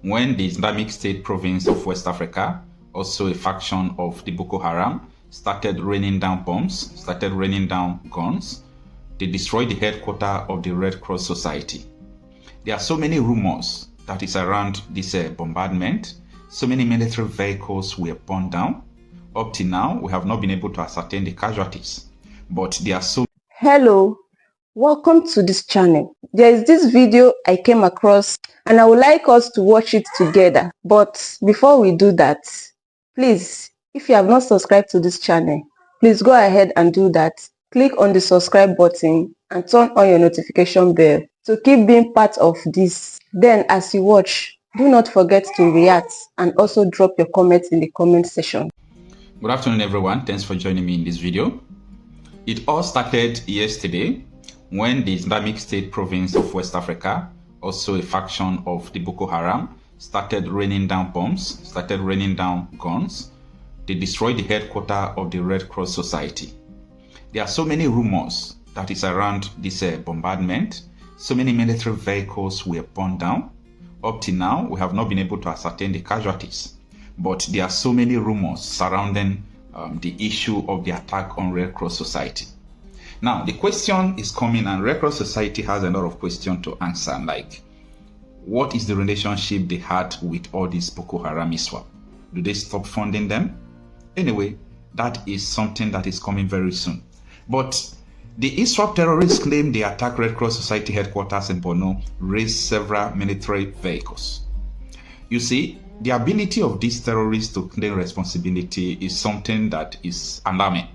when the Islamic State province of West Africa, also a faction of the Boko Haram, started raining down bombs, started raining down guns. They destroyed the headquarters of the Red Cross Society. There are so many rumors that is around this bombardment. So many military vehicles were burned down. Up till now, we have not been able to ascertain the casualties. But there are so... Hello, welcome to this channel. There is this video I came across and I would like us to watch it together. But before we do that, please, if you have not subscribed to this channel, please go ahead and do that. Click on the subscribe button and turn on your notification bell to keep being part of this. Then as you watch, do not forget to react and also drop your comments in the comment section. Good afternoon, everyone. Thanks for joining me in this video. It all started yesterday when the Islamic State province of West Africa, also a faction of the Boko Haram, started raining down bombs, started raining down guns. They destroyed the headquarters of the Red Cross Society. There are so many rumors that is around this bombardment. So many military vehicles were burned down. Up till now, we have not been able to ascertain the casualties. But there are so many rumors surrounding the issue of the attack on Red Cross Society. Now, the question is coming, and Red Cross Society has a lot of questions to answer, like, what is the relationship they had with all these Boko Haram ISWAP? Do they stop funding them? Anyway, that is something that is coming very soon. But the ISWAP terrorists claim they attacked Red Cross Society headquarters in Borno, raised several military vehicles. You see, the ability of these terrorists to claim responsibility is something that is alarming.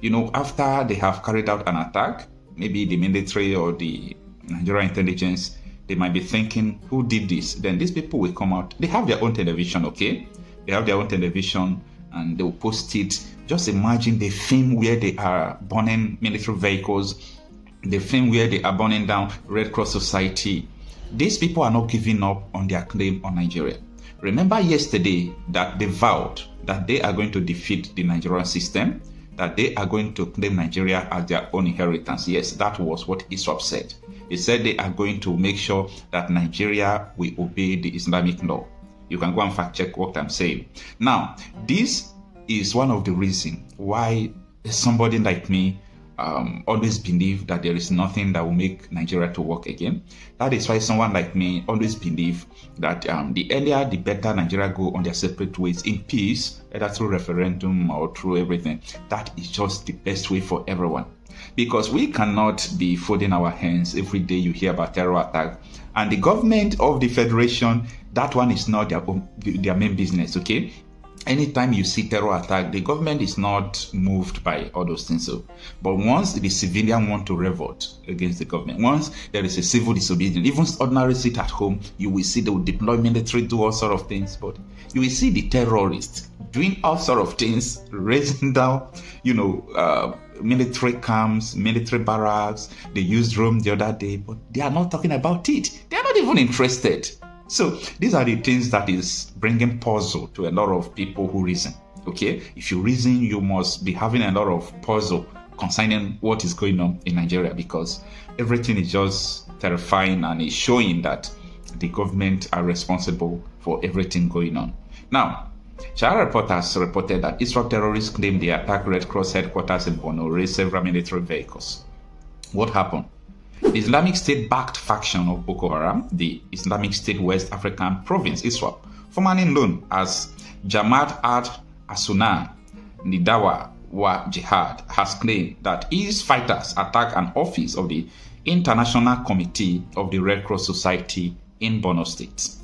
You know, after they have carried out an attack, maybe the military or the Nigerian intelligence, they might be thinking, who did this? Then these people will come out. They have their own television, okay? They have their own television and they will post it. Just imagine the film where they are burning military vehicles, the film where they are burning down Red Cross Society. These people are not giving up on their claim on Nigeria. Remember yesterday that they vowed that they are going to defeat the Nigerian system, that they are going to claim Nigeria as their own inheritance. Yes, that was what ISWAP said. They said they are going to make sure that Nigeria will obey the Islamic law. You can go and fact check what I'm saying. Now, this is one of the reasons why somebody like me always believe that there is nothing that will make Nigeria to work again. That is why someone like me always believe that the earlier the better Nigeria go on their separate ways in peace, either through referendum or through everything. That is just the best way for everyone. Because we cannot be folding our hands every day you hear about terror attack. And the government of the federation, that one is not their main business, okay? Anytime you see terror attack, the government is not moved by all those things. So, but once the civilian want to revolt against the government, once there is a civil disobedience, even ordinary sit at home, you will see they will deploy military, do all sort of things. But you will see the terrorists doing all sort of things, raising down, military camps, military barracks. They used Rome the other day, but they are not talking about it. They are not even interested. So these are the things that is bringing puzzle to a lot of people who reason. Okay, if you reason, you must be having a lot of puzzle concerning what is going on in Nigeria, because everything is just terrifying and is showing that the government are responsible for everything going on. Now, China reporters reported that ISWAP terrorists claimed they attacked Red Cross headquarters in Borno, raised several military vehicles. What happened? The Islamic State-backed faction of Boko Haram, the Islamic State West African Province, ISWAP, formerly known as Jamaat al-Sunnah Nidawa wa Jihad, has claimed that its fighters attacked an office of the International Committee of the Red Cross Society in Borno State.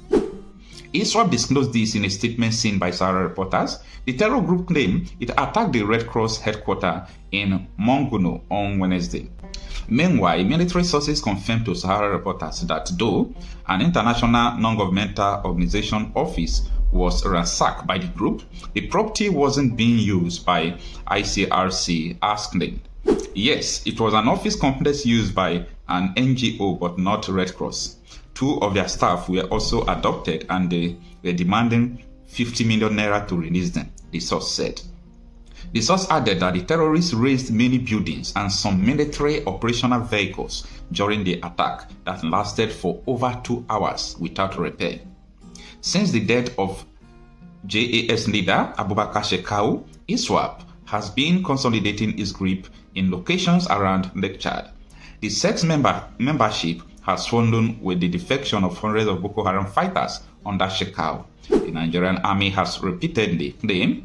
ISWAP disclosed this in a statement seen by Sahara reporters. The terror group claimed it attacked the Red Cross headquarters in Monguno on Wednesday. Meanwhile, military sources confirmed to Sahara reporters that though an international non-governmental organization office was ransacked by the group, the property wasn't being used by ICRC as claimed. Yes, it was an office complex used by an NGO but not Red Cross. Two of their staff were also adopted and they were demanding 50 million naira to release them, the source said. The source added that the terrorists razed many buildings and some military operational vehicles during the attack that lasted for over 2 hours without repair. Since the death of JAS leader Abubakar Shekau, ISWAP has been consolidating its grip in locations around Lake Chad. The sect's membership has fallen with the defection of hundreds of Boko Haram fighters under Shekau. The Nigerian army has repeatedly claimed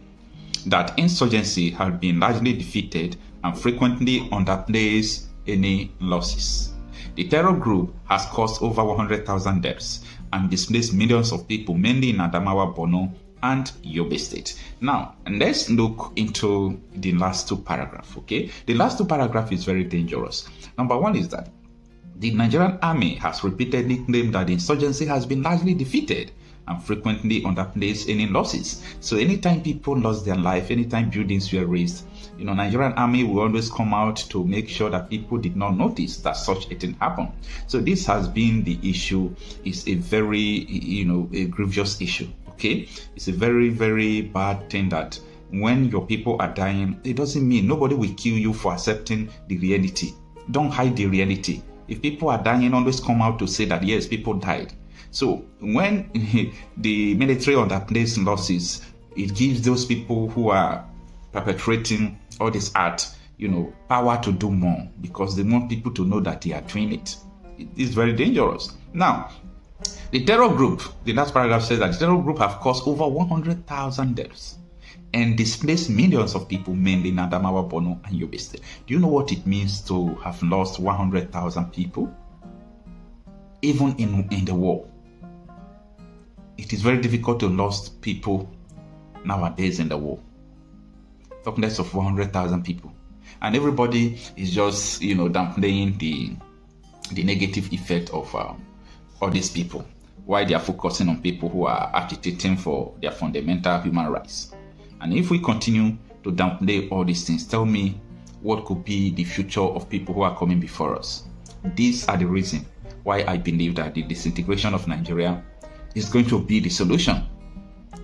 that insurgency has been largely defeated and frequently underplays any losses. The terror group has caused over 100,000 deaths and displaced millions of people, mainly in Adamawa, Borno, and Yobe State. Now, let's look into the last two paragraphs, okay? The last two paragraphs is very dangerous. Number one is that the Nigerian army has repeatedly claimed that the insurgency has been largely defeated and frequently underplays any losses. So anytime people lost their life, anytime buildings were razed, Nigerian army will always come out to make sure that people did not notice that such a thing happened. So this has been the issue. It's a very, a grievous issue. Okay, it's a very, very bad thing that when your people are dying, it doesn't mean nobody will kill you for accepting the reality. Don't hide the reality. If people are dying, always come out to say that yes, people died. So when the military underplays losses, it gives those people who are perpetrating all this act, power to do more because they want people to know that they are doing it. It is very dangerous. Now, the terror group, the last paragraph says that the terror group have caused over 100,000 deaths and displaced millions of people, mainly in Adamawa, Borno, and Yobe State. Do you know what it means to have lost 100,000 people? Even in the war. It is very difficult to lose people nowadays in the war. Talking less of 100,000 people. And everybody is just, downplaying the negative effect of all these people. Why they are focusing on people who are agitating for their fundamental human rights. And if we continue to downplay all these things, tell me what could be the future of people who are coming before us. These are the reasons why I believe that the disintegration of Nigeria is going to be the solution.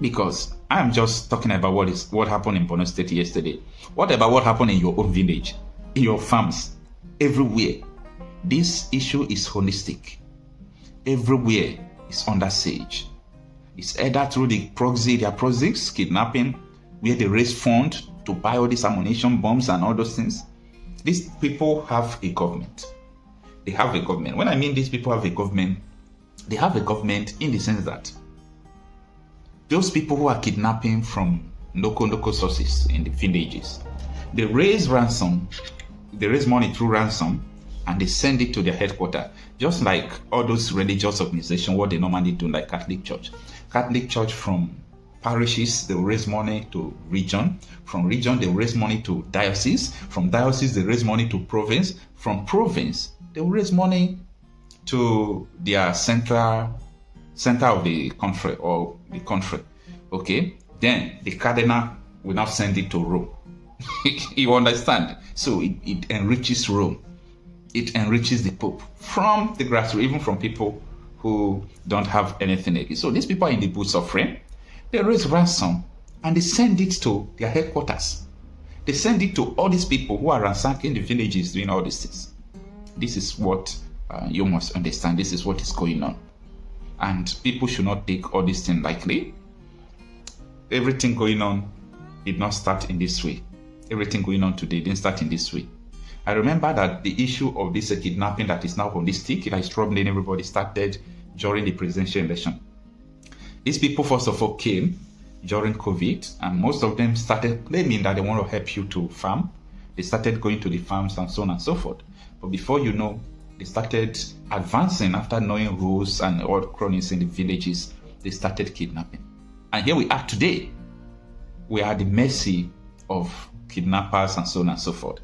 Because I am just talking about what happened in Borno State yesterday. What about what happened in your own village, in your farms, everywhere? This issue is holistic. Everywhere is under siege. It's either through their proxies, kidnapping, where they raise funds to buy all these ammunition, bombs, and all those things. These people have a government. They have a government. When I mean these people have a government, they have a government in the sense that those people who are kidnapping from local sources in the villages, they raise ransom, they raise money through ransom, and they send it to their headquarters, just like all those religious organizations, what they normally do, like Catholic Church. Catholic Church from parishes, they raise money to region. From region, they raise money to diocese. From diocese, they raise money to province. From province, they raise money to their center of the country or the country. Okay? Then the cardinal will now send it to Rome. You understand? So it enriches Rome. It enriches the Pope from the grassroots, even from people who don't have anything. So these people are in the bush suffering. They raise ransom and they send it to their headquarters. They send it to all these people who are ransacking the villages doing all these things. This is what you must understand. This is what is going on. And people should not take all these things lightly. Everything going on did not start in this way. Everything going on today didn't start in this way. I remember that the issue of this kidnapping that is now holistic, that is troubling everybody, started during the presidential election. These people, first of all, came during COVID, and most of them started claiming that they want to help you to farm. They started going to the farms and so on and so forth. But before you know, they started advancing after knowing rules and all cronies in the villages. They started kidnapping. And here we are today. We are at the mercy of kidnappers and so on and so forth.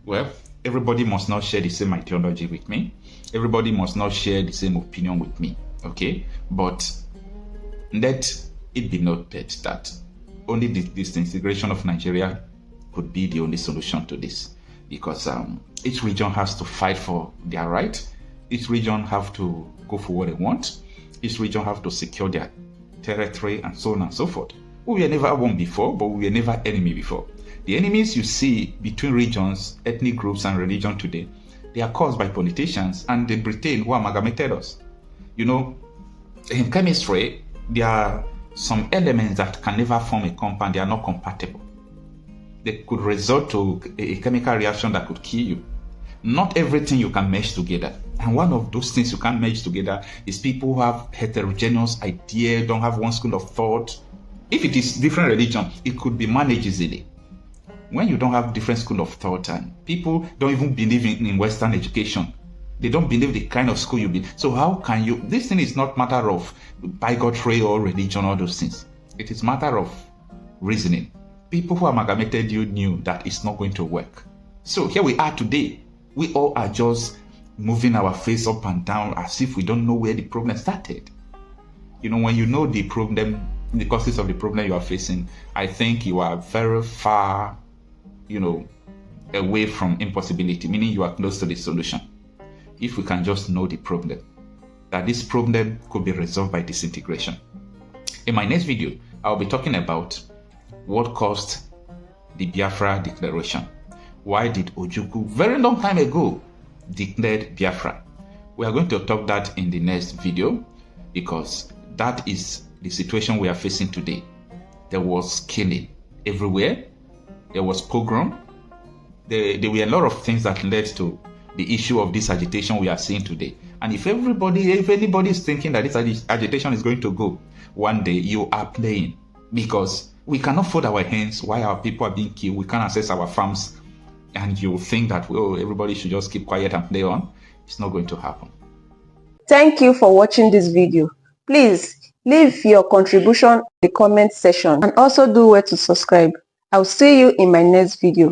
Well, everybody must not share the same ideology with me. Everybody must not share the same opinion with me. Okay? But let it be noted that only the disintegration of Nigeria could be the only solution to this. Because each region has to fight for their right. Each region have to go for what they want. Each region have to secure their territory and so on and so forth. We were never one before, but we were never enemy before. The enemies you see between regions, ethnic groups, and religion today, they are caused by politicians and the Britain who amalgamated us. You know, in chemistry, there are some elements that can never form a compound. They are not compatible. They could result to a chemical reaction that could kill you. Not everything you can mesh together. And one of those things you can't mesh together is people who have heterogeneous ideas, don't have one school of thought. If it is different religion, it could be managed easily. When you don't have different school of thought and people don't even believe in Western education, they don't believe the kind of school you be. So how can you, this thing is not matter of bigotry or religion or those things. It is matter of reasoning. People who amalgamated you knew that it's not going to work. So here we are today. We all are just moving our face up and down as if we don't know where the problem started. You know, when you know the problem, the causes of the problem you are facing, I think you are very far, away from impossibility, meaning you are close to the solution. If we can just know the problem, that this problem could be resolved by disintegration. In my next video, I'll be talking about what caused the Biafra declaration. Why did Ojukwu, very long time ago, declared Biafra? We are going to talk that in the next video because that is the situation we are facing today. There was killing everywhere. There was pogrom. There were a lot of things that led to the issue of this agitation we are seeing today. And if anybody is thinking that this agitation is going to go, one day you are playing, because we cannot fold our hands while our people are being killed. We can't access our farms, and you think that, oh, everybody should just keep quiet and play on. It's not going to happen. Thank you for watching this video. Please leave your contribution in the comment section and also do well to subscribe. I'll see you in my next video.